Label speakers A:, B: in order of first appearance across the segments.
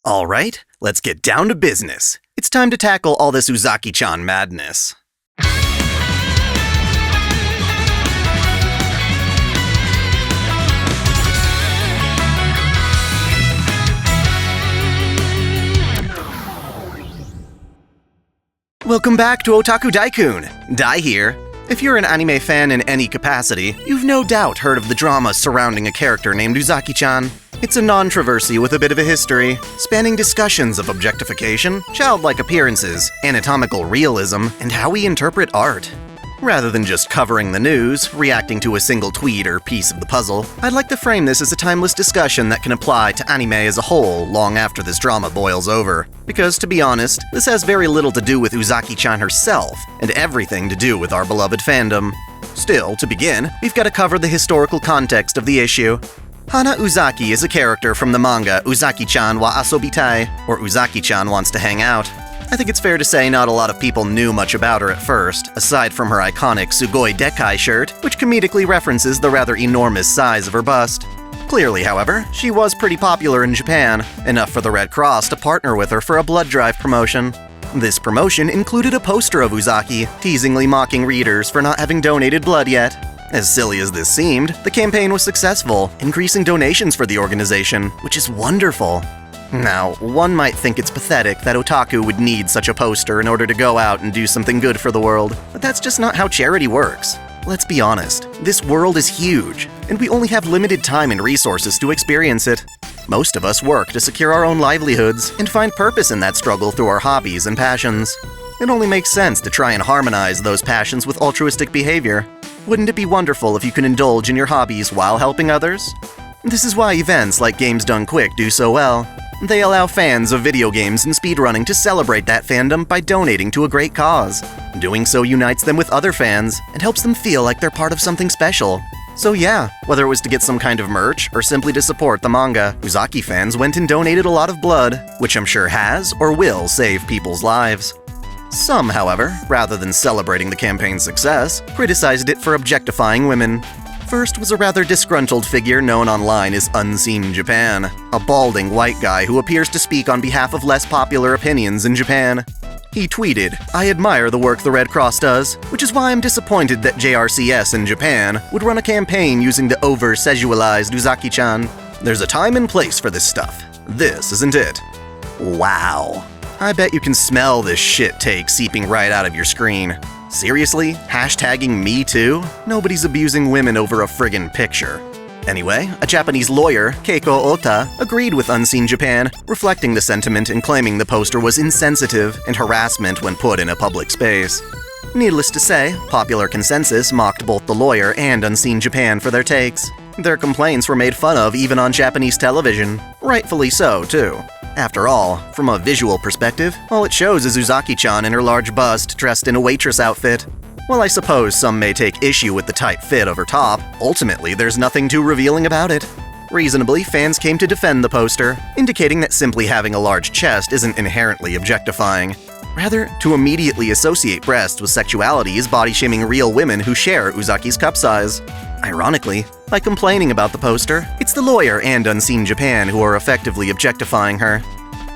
A: Alright, let's get down to business. It's time to tackle all this Uzaki-chan madness. Welcome back to OtakuDaiKun! Dai here. If you're an anime fan in any capacity, you've no doubt heard of the drama surrounding a character named Uzaki-chan. It's a controversy with a bit of a history, spanning discussions of objectification, childlike appearances, anatomical realism, and how we interpret art. Rather than just covering the news, reacting to a single tweet or piece of the puzzle, I'd like to frame this as a timeless discussion that can apply to anime as a whole long after this drama boils over. Because, to be honest, this has very little to do with Uzaki-chan herself, and everything to do with our beloved fandom. Still, to begin, we've got to cover the historical context of the issue. Hana Uzaki is a character from the manga Uzaki-chan wa Asobitai, or Uzaki-chan Wants to Hang Out. I think it's fair to say not a lot of people knew much about her at first, aside from her iconic Sugoi Dekai shirt, which comedically references the rather enormous size of her bust. Clearly, however, she was pretty popular in Japan, enough for the Red Cross to partner with her for a blood drive promotion. This promotion included a poster of Uzaki, teasingly mocking readers for not having donated blood yet. As silly as this seemed, the campaign was successful, increasing donations for the organization, which is wonderful. Now, one might think it's pathetic that otaku would need such a poster in order to go out and do something good for the world, but that's just not how charity works. Let's be honest, this world is huge, and we only have limited time and resources to experience it. Most of us work to secure our own livelihoods and find purpose in that struggle through our hobbies and passions. It only makes sense to try and harmonize those passions with altruistic behavior. Wouldn't it be wonderful if you could indulge in your hobbies while helping others? This is why events like Games Done Quick do so well. They allow fans of video games and speedrunning to celebrate that fandom by donating to a great cause. Doing so unites them with other fans and helps them feel like they're part of something special. So yeah, whether it was to get some kind of merch or simply to support the manga, Uzaki fans went and donated a lot of blood, which I'm sure has or will save people's lives. Some, however, rather than celebrating the campaign's success, criticized it for objectifying women. First was a rather disgruntled figure known online as Unseen Japan, a balding white guy who appears to speak on behalf of less popular opinions in Japan. He tweeted, "I admire the work the Red Cross does, which is why I'm disappointed that JRCS in Japan would run a campaign using the over-sexualized Uzaki-chan. There's a time and place for this stuff. This isn't it." Wow. I bet you can smell this shit take seeping right out of your screen. Seriously? Hashtagging me too? Nobody's abusing women over a friggin' picture. Anyway, a Japanese lawyer, Keiko Ota, agreed with Unseen Japan, reflecting the sentiment and claiming the poster was insensitive and harassment when put in a public space. Needless to say, popular consensus mocked both the lawyer and Unseen Japan for their takes. Their complaints were made fun of even on Japanese television. Rightfully so, too. After all, from a visual perspective, all it shows is Uzaki-chan in her large bust dressed in a waitress outfit. While I suppose some may take issue with the tight fit of her top, ultimately there's nothing too revealing about it. Reasonably, fans came to defend the poster, indicating that simply having a large chest isn't inherently objectifying. Rather, to immediately associate breasts with sexuality is body-shaming real women who share Uzaki's cup size. Ironically, by complaining about the poster, it's the lawyer and Unseen Japan who are effectively objectifying her.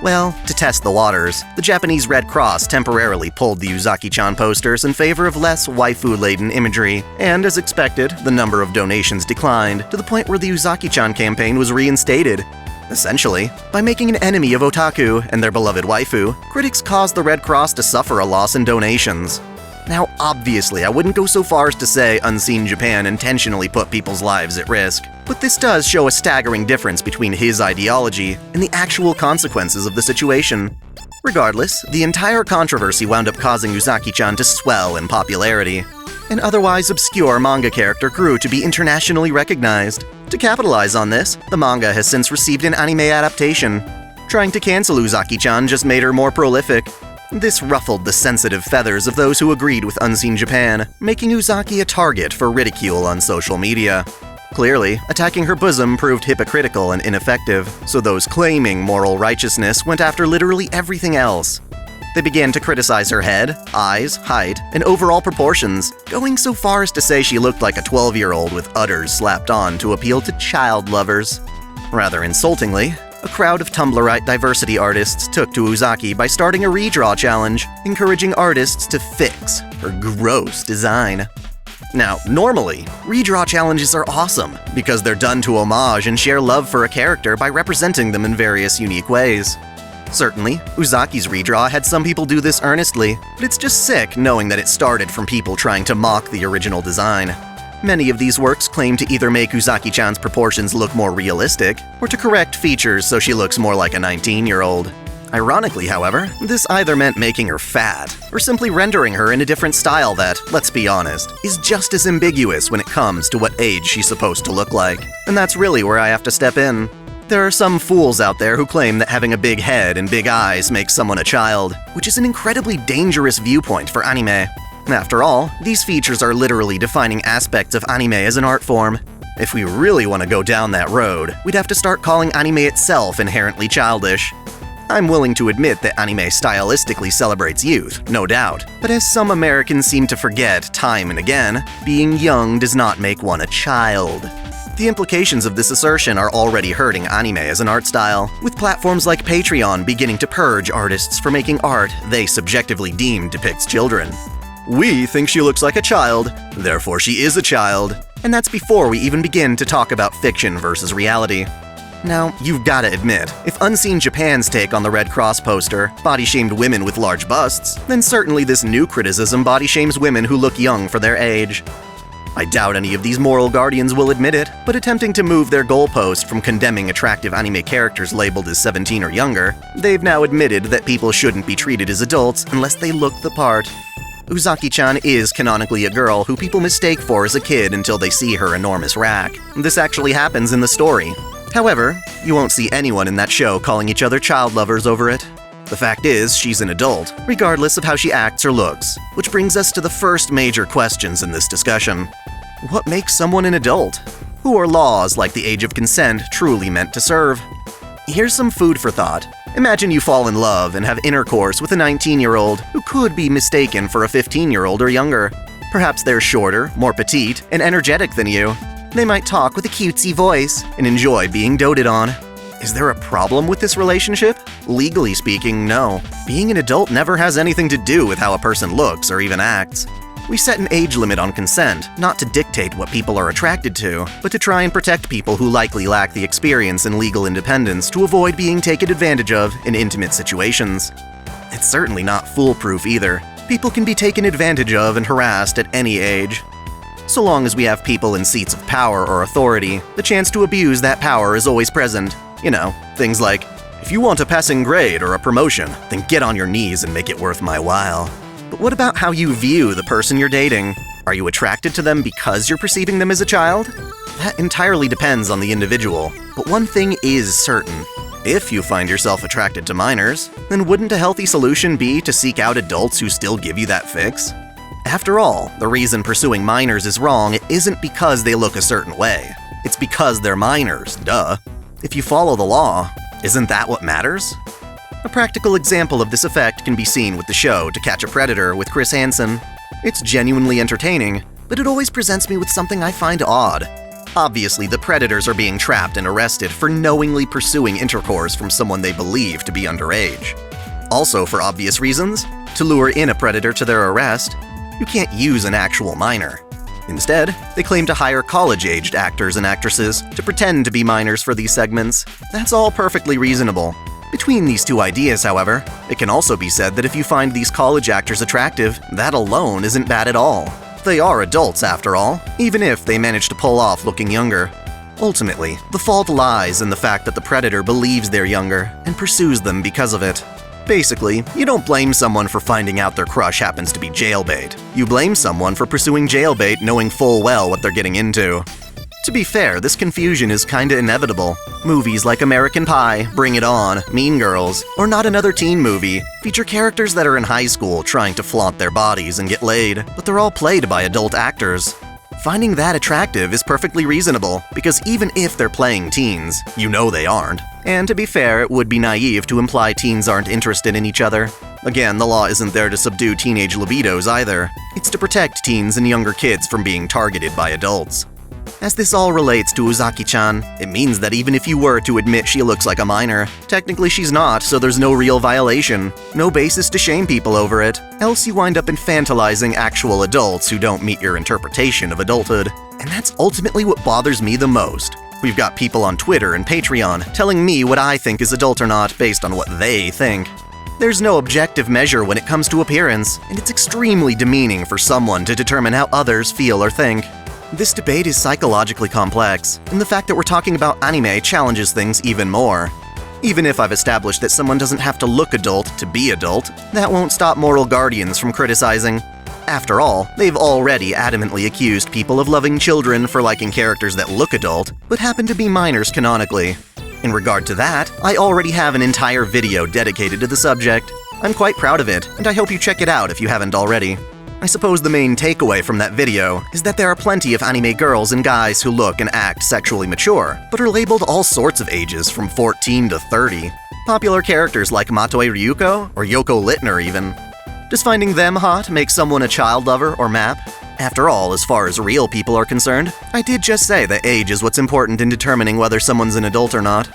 A: Well, to test the waters, the Japanese Red Cross temporarily pulled the Uzaki-chan posters in favor of less waifu-laden imagery, and as expected, the number of donations declined, to the point where the Uzaki-chan campaign was reinstated. Essentially, by making an enemy of otaku and their beloved waifu, critics caused the Red Cross to suffer a loss in donations. Now, obviously, I wouldn't go so far as to say Unseen Japan intentionally put people's lives at risk, but this does show a staggering difference between his ideology and the actual consequences of the situation. Regardless, the entire controversy wound up causing Uzaki-chan to swell in popularity. An otherwise obscure manga character grew to be internationally recognized. To capitalize on this, the manga has since received an anime adaptation. Trying to cancel Uzaki-chan just made her more prolific. This ruffled the sensitive feathers of those who agreed with Unseen Japan, making Uzaki a target for ridicule on social media. Clearly, attacking her bosom proved hypocritical and ineffective, so those claiming moral righteousness went after literally everything else. They began to criticize her head, eyes, height, and overall proportions, going so far as to say she looked like a 12-year-old with udders slapped on to appeal to child lovers. Rather insultingly, a crowd of Tumblrite diversity artists took to Uzaki by starting a redraw challenge, encouraging artists to fix her gross design. Now, normally, redraw challenges are awesome because they're done to homage and share love for a character by representing them in various unique ways. Certainly, Uzaki's redraw had some people do this earnestly, but it's just sick knowing that it started from people trying to mock the original design. Many of these works claim to either make Uzaki-chan's proportions look more realistic, or to correct features so she looks more like a 19-year-old. Ironically, however, this either meant making her fat, or simply rendering her in a different style that, let's be honest, is just as ambiguous when it comes to what age she's supposed to look like. And that's really where I have to step in. There are some fools out there who claim that having a big head and big eyes makes someone a child, which is an incredibly dangerous viewpoint for anime. After all, these features are literally defining aspects of anime as an art form. If we really want to go down that road, we'd have to start calling anime itself inherently childish. I'm willing to admit that anime stylistically celebrates youth, no doubt, but as some Americans seem to forget time and again, being young does not make one a child. The implications of this assertion are already hurting anime as an art style, with platforms like Patreon beginning to purge artists for making art they subjectively deem depicts children. We think she looks like a child, therefore she is a child. And that's before we even begin to talk about fiction versus reality. Now, you've gotta admit, if Unseen Japan's take on the Red Cross poster body-shamed women with large busts, then certainly this new criticism body-shames women who look young for their age. I doubt any of these moral guardians will admit it, but attempting to move their goalpost from condemning attractive anime characters labeled as 17 or younger, they've now admitted that people shouldn't be treated as adults unless they look the part. Uzaki-chan is canonically a girl who people mistake for as a kid until they see her enormous rack. This actually happens in the story. However, you won't see anyone in that show calling each other child lovers over it. The fact is, she's an adult, regardless of how she acts or looks, which brings us to the first major questions in this discussion. What makes someone an adult? Who are laws like the age of consent truly meant to serve? Here's some food for thought. Imagine you fall in love and have intercourse with a 19-year-old who could be mistaken for a 15-year-old or younger. Perhaps they're shorter, more petite, and energetic than you. They might talk with a cutesy voice and enjoy being doted on. Is there a problem with this relationship? Legally speaking, no. Being an adult never has anything to do with how a person looks or even acts. We set an age limit on consent, not to dictate what people are attracted to, but to try and protect people who likely lack the experience and legal independence to avoid being taken advantage of in intimate situations. It's certainly not foolproof either. People can be taken advantage of and harassed at any age. So long as we have people in seats of power or authority, the chance to abuse that power is always present. You know, things like, if you want a passing grade or a promotion, then get on your knees and make it worth my while. But what about how you view the person you're dating? Are you attracted to them because you're perceiving them as a child? That entirely depends on the individual, but one thing is certain. If you find yourself attracted to minors, then wouldn't a healthy solution be to seek out adults who still give you that fix? After all, the reason pursuing minors is wrong isn't because they look a certain way. It's because they're minors, duh. If you follow the law, isn't that what matters? A practical example of this effect can be seen with the show To Catch a Predator with Chris Hansen. It's genuinely entertaining, but it always presents me with something I find odd. Obviously, the predators are being trapped and arrested for knowingly pursuing intercourse from someone they believe to be underage. Also, for obvious reasons, to lure in a predator to their arrest, you can't use an actual minor. Instead, they claim to hire college-aged actors and actresses to pretend to be minors for these segments. That's all perfectly reasonable. Between these two ideas, however, it can also be said that if you find these college actors attractive, that alone isn't bad at all. They are adults, after all, even if they manage to pull off looking younger. Ultimately, the fault lies in the fact that the predator believes they're younger and pursues them because of it. Basically, you don't blame someone for finding out their crush happens to be jailbait. You blame someone for pursuing jailbait knowing full well what they're getting into. To be fair, this confusion is kinda inevitable. Movies like American Pie, Bring It On, Mean Girls, or Not Another Teen Movie feature characters that are in high school trying to flaunt their bodies and get laid, but they're all played by adult actors. Finding that attractive is perfectly reasonable, because even if they're playing teens, you know they aren't. And to be fair, it would be naive to imply teens aren't interested in each other. Again, the law isn't there to subdue teenage libidos either. It's to protect teens and younger kids from being targeted by adults. As this all relates to Uzaki-chan, it means that even if you were to admit she looks like a minor, technically she's not, so there's no real violation. No basis to shame people over it, else you wind up infantilizing actual adults who don't meet your interpretation of adulthood. And that's ultimately what bothers me the most. We've got people on Twitter and Patreon telling me what I think is adult or not based on what they think. There's no objective measure when it comes to appearance, and it's extremely demeaning for someone to determine how others feel or think. This debate is psychologically complex, and the fact that we're talking about anime challenges things even more. Even if I've established that someone doesn't have to look adult to be adult, that won't stop moral guardians from criticizing. After all, they've already adamantly accused people of loving children for liking characters that look adult, but happen to be minors canonically. In regard to that, I already have an entire video dedicated to the subject. I'm quite proud of it, and I hope you check it out if you haven't already. I suppose the main takeaway from that video is that there are plenty of anime girls and guys who look and act sexually mature, but are labeled all sorts of ages from 14 to 30. Popular characters like Matoe Ryuko or Yoko Littner even. Does finding them hot make someone a child lover or map? After all, as far as real people are concerned, I did just say that age is what's important in determining whether someone's an adult or not.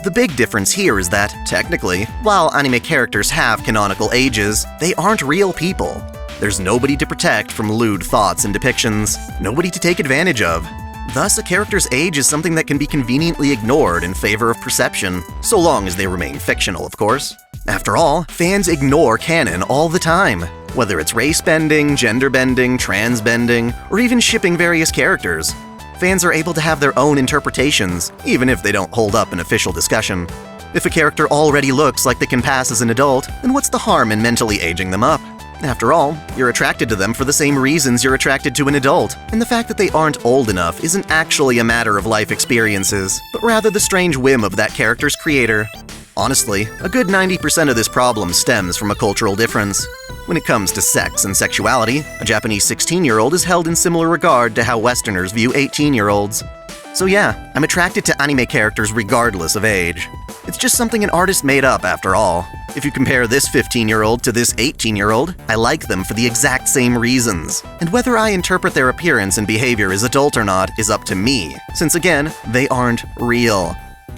A: The big difference here is that, technically, while anime characters have canonical ages, they aren't real people. There's nobody to protect from lewd thoughts and depictions, nobody to take advantage of. Thus, a character's age is something that can be conveniently ignored in favor of perception, so long as they remain fictional, of course. After all, fans ignore canon all the time, whether it's race bending, gender bending, trans bending, or even shipping various characters. Fans are able to have their own interpretations, even if they don't hold up an official discussion. If a character already looks like they can pass as an adult, then what's the harm in mentally aging them up? After all, you're attracted to them for the same reasons you're attracted to an adult, and the fact that they aren't old enough isn't actually a matter of life experiences, but rather the strange whim of that character's creator. Honestly, a good 90% of this problem stems from a cultural difference. When it comes to sex and sexuality, a Japanese 16-year-old is held in similar regard to how Westerners view 18-year-olds. So yeah, I'm attracted to anime characters regardless of age. It's just something an artist made up after all. If you compare this 15-year-old to this 18-year-old, I like them for the exact same reasons. And whether I interpret their appearance and behavior as adult or not is up to me, since again, they aren't real.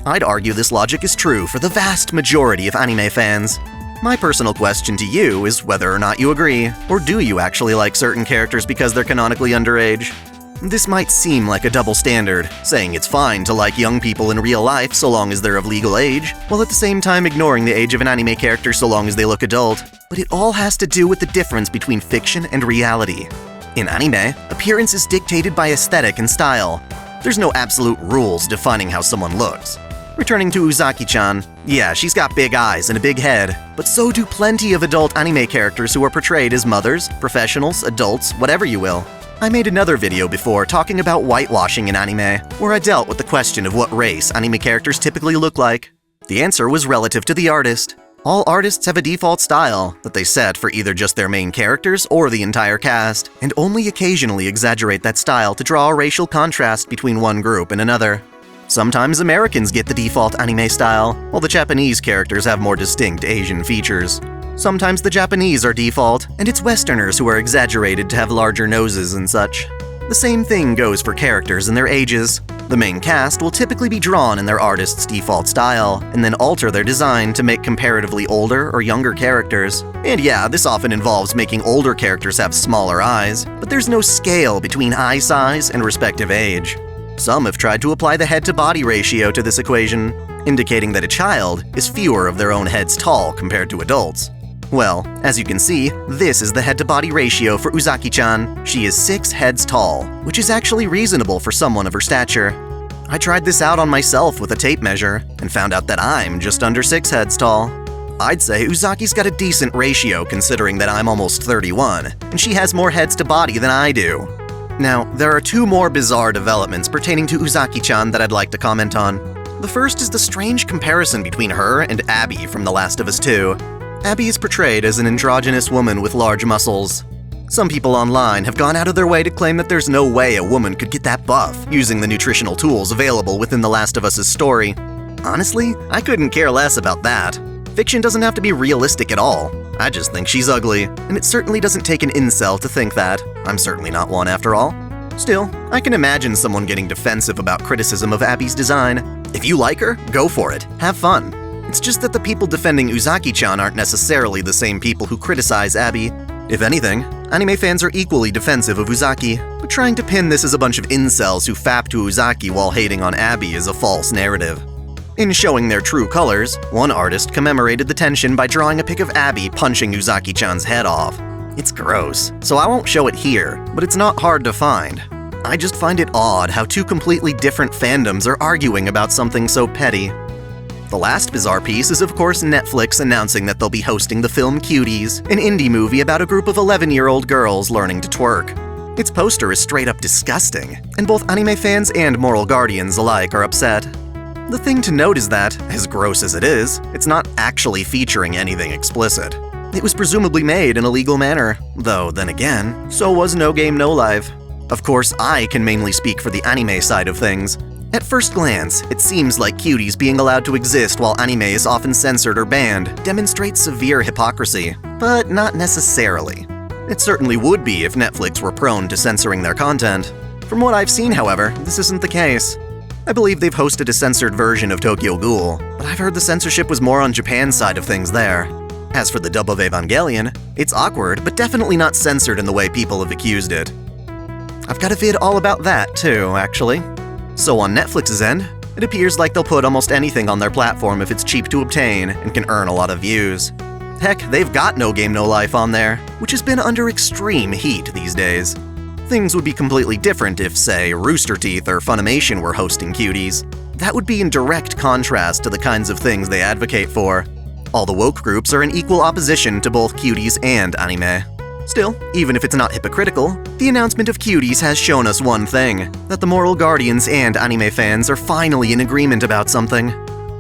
A: I'd argue this logic is true for the vast majority of anime fans. My personal question to you is whether or not you agree, or do you actually like certain characters because they're canonically underage? This might seem like a double standard, saying it's fine to like young people in real life so long as they're of legal age, while at the same time ignoring the age of an anime character so long as they look adult. But it all has to do with the difference between fiction and reality. In anime, appearance is dictated by aesthetic and style. There's no absolute rules defining how someone looks. Returning to Uzaki-chan, yeah, she's got big eyes and a big head, but so do plenty of adult anime characters who are portrayed as mothers, professionals, adults, whatever you will. I made another video before talking about whitewashing in anime, where I dealt with the question of what race anime characters typically look like. The answer was relative to the artist. All artists have a default style that they set for either just their main characters or the entire cast, and only occasionally exaggerate that style to draw a racial contrast between one group and another. Sometimes Americans get the default anime style, while the Japanese characters have more distinct Asian features. Sometimes the Japanese are default, and it's Westerners who are exaggerated to have larger noses and such. The same thing goes for characters and their ages. The main cast will typically be drawn in their artist's default style, and then alter their design to make comparatively older or younger characters. And yeah, this often involves making older characters have smaller eyes, but there's no scale between eye size and respective age. Some have tried to apply the head-to-body ratio to this equation, indicating that a child is fewer of their own heads tall compared to adults. Well, as you can see, this is the head-to-body ratio for Uzaki-chan. She is 6 heads tall, which is actually reasonable for someone of her stature. I tried this out on myself with a tape measure, and found out that I'm just under 6 heads tall. I'd say Uzaki's got a decent ratio considering that I'm almost 31, and she has more heads to body than I do. Now, there are 2 more bizarre developments pertaining to Uzaki-chan that I'd like to comment on. The first is the strange comparison between her and Abby from The Last of Us 2. Abby is portrayed as an androgynous woman with large muscles. Some people online have gone out of their way to claim that there's no way a woman could get that buff using the nutritional tools available within The Last of Us' story. Honestly, I couldn't care less about that. Fiction doesn't have to be realistic at all. I just think she's ugly, and it certainly doesn't take an incel to think that. I'm certainly not one after all. Still, I can imagine someone getting defensive about criticism of Abby's design. If you like her, go for it. Have fun. It's just that the people defending Uzaki-chan aren't necessarily the same people who criticize Abby. If anything, anime fans are equally defensive of Uzaki, but trying to pin this as a bunch of incels who fap to Uzaki while hating on Abby is a false narrative. In showing their true colors, one artist commemorated the tension by drawing a pic of Abby punching Uzaki-chan's head off. It's gross, so I won't show it here, but it's not hard to find. I just find it odd how two completely different fandoms are arguing about something so petty. The last bizarre piece is of course Netflix announcing that they'll be hosting the film Cuties, an indie movie about a group of 11-year-old girls learning to twerk. Its poster is straight up disgusting, and both anime fans and moral guardians alike are upset. The thing to note is that, as gross as it is, it's not actually featuring anything explicit. It was presumably made in a legal manner, though then again, so was No Game No Life. Of course, I can mainly speak for the anime side of things. At first glance, it seems like Cuties being allowed to exist while anime is often censored or banned demonstrates severe hypocrisy, but not necessarily. It certainly would be if Netflix were prone to censoring their content. From what I've seen, however, this isn't the case. I believe they've hosted a censored version of Tokyo Ghoul, but I've heard the censorship was more on Japan's side of things there. As for the dub of Evangelion, it's awkward, but definitely not censored in the way people have accused it. I've got a vid all about that too, actually. So on Netflix's end, it appears like they'll put almost anything on their platform if it's cheap to obtain and can earn a lot of views. Heck, they've got No Game No Life on there, which has been under extreme heat these days. Things would be completely different if, say, Rooster Teeth or Funimation were hosting Cuties. That would be in direct contrast to the kinds of things they advocate for. All the woke groups are in equal opposition to both Cuties and anime. Still, even if it's not hypocritical, the announcement of Cuties has shown us one thing, that the moral guardians and anime fans are finally in agreement about something.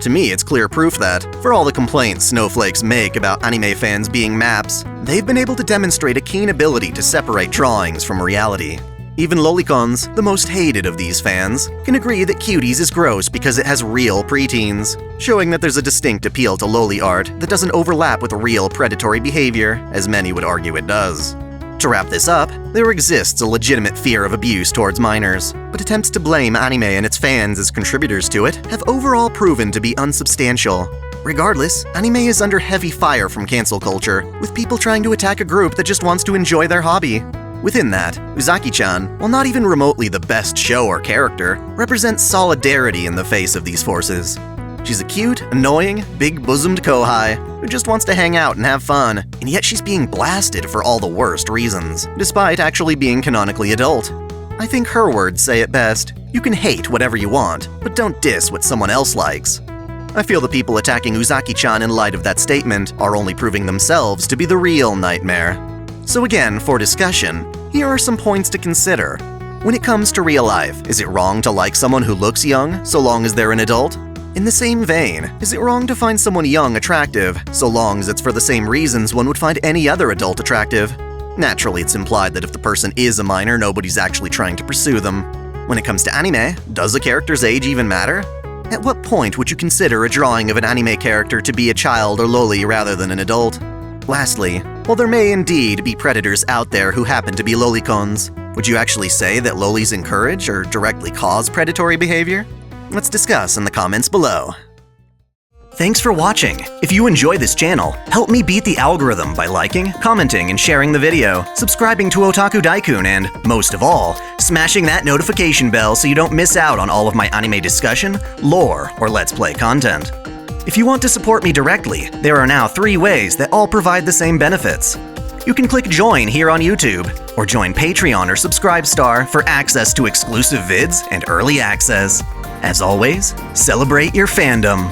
A: To me, it's clear proof that, for all the complaints snowflakes make about anime fans being maps, they've been able to demonstrate a keen ability to separate drawings from reality. Even lolicons, the most hated of these fans, can agree that Cuties is gross because it has real preteens, showing that there's a distinct appeal to loli art that doesn't overlap with real predatory behavior, as many would argue it does. To wrap this up, there exists a legitimate fear of abuse towards minors, but attempts to blame anime and its fans as contributors to it have overall proven to be unsubstantial. Regardless, anime is under heavy fire from cancel culture, with people trying to attack a group that just wants to enjoy their hobby. Within that, Uzaki-chan, while not even remotely the best show or character, represents solidarity in the face of these forces. She's a cute, annoying, big-bosomed Kouhai who just wants to hang out and have fun, and yet she's being blasted for all the worst reasons, despite actually being canonically adult. I think her words say it best: you can hate whatever you want, but don't diss what someone else likes. I feel the people attacking Uzaki-chan in light of that statement are only proving themselves to be the real nightmare. So again, for discussion, here are some points to consider. When it comes to real life, is it wrong to like someone who looks young, so long as they're an adult? In the same vein, is it wrong to find someone young attractive, so long as it's for the same reasons one would find any other adult attractive? Naturally, it's implied that if the person is a minor, nobody's actually trying to pursue them. When it comes to anime, does a character's age even matter? At what point would you consider a drawing of an anime character to be a child or loli rather than an adult? Lastly, while there may indeed be predators out there who happen to be lolicons, would you actually say that lolis encourage or directly cause predatory behavior? Let's discuss in the comments below. Thanks for watching. If you enjoy this channel, help me beat the algorithm by liking, commenting, and sharing the video, subscribing to OtakuDaiKun, and, most of all, smashing that notification bell so you don't miss out on all of my anime discussion, lore, or Let's Play content. If you want to support me directly, there are now 3 ways that all provide the same benefits. You can click Join here on YouTube, or join Patreon or Subscribestar for access to exclusive vids and early access. As always, celebrate your fandom.